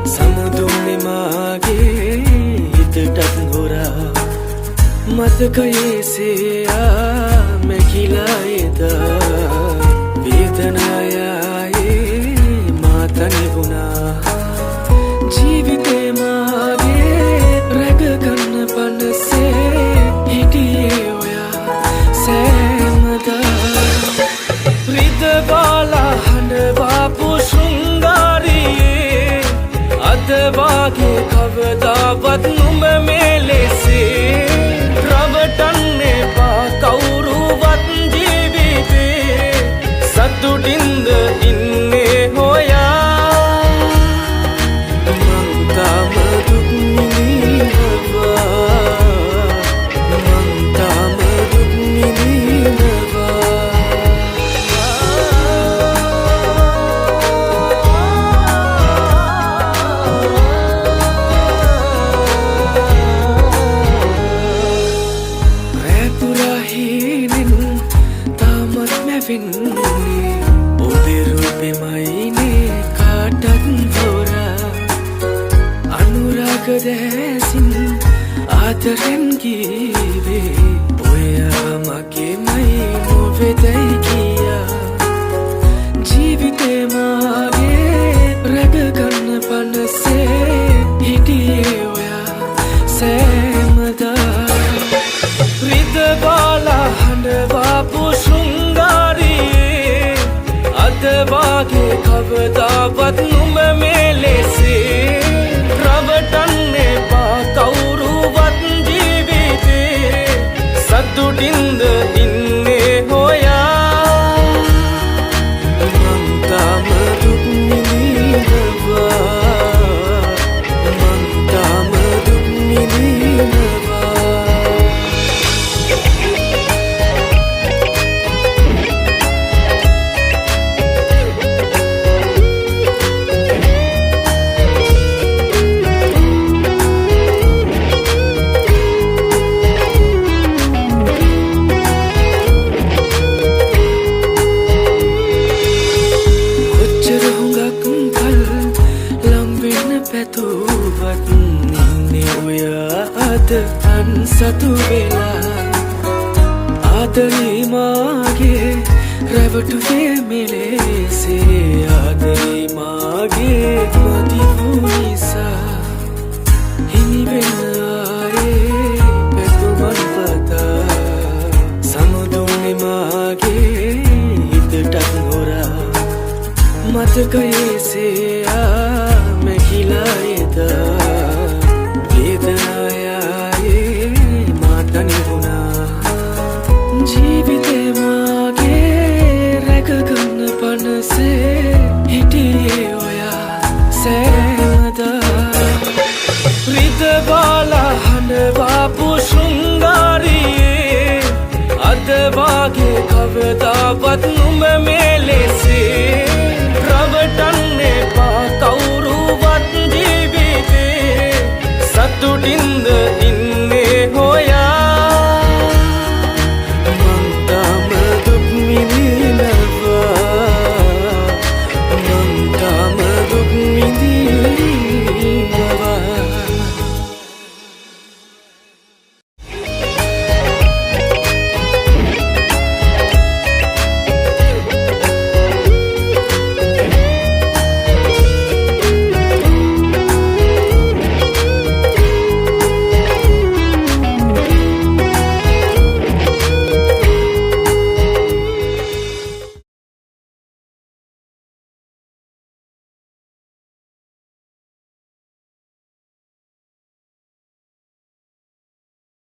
සමුදුන්නේ මාගේ හිතටත් හොරා මතකයේසේ මැකිලා එදා වේදනායයේ මා තනි වුණා ජීවිතේ මාගේ රැකගන්න පනසේ හිටියේ ඔයා සෑමදා රිදවාලා හඬවාපු ශෘංගාරියේ අදවාගේ කවදාවත් නුඹ මෙලෙසේ රවටන්න එපා කවුරුවත් ජීවිතේ සතුටින්ද ඉන්නේ හොයා මං තාම දුක් විඳිනවා මං තාම දුක් විඳිනවා ඔබේ රූපෙමයිනේ කාටත් හොරා අනුරාග දැසින් ආදරෙන් කීවේ ඔයා මගේමයි නොවෙදයි කියා ජීවිතේ මාගේ රැකගන්න පනසේ හිටියේ ඔයා සෑමදා රිදවාලා හඬවාපු ශෘංගාරියේ අදවාගේ කවදාවත් නුඹ මෙලෙසේ රවටන්න එපා කවුරුවත් ජීවිතේ සතුටින්ද ඉන්නේ හොයා මං තාම දුක් විඳිනවා මං තාම දුක් විඳිනවා පැතුවත් ඉන්නේ ඔයා අද අන්සතු වෙලා ආදරේ මාගේ රැවටුවේ මෙලෙසේ ආදරේ මාගේ මදි වූ නිසා හිමි වෙන ආයේ පැතුමන් පතා සමුදුන්නේ මාගේ හිතටත් හොරා මතකයේසේ මැකිලා එදා වේදනායයේ මා තනි වුණා ජීවිතේ මාගේ රැකගන්න පනසේ හිටියේ ඔයා සෑමදා රිදවාලා හඬවාපු ශෘංගාරියේ අදවාගේ කවදාවත් නුඹ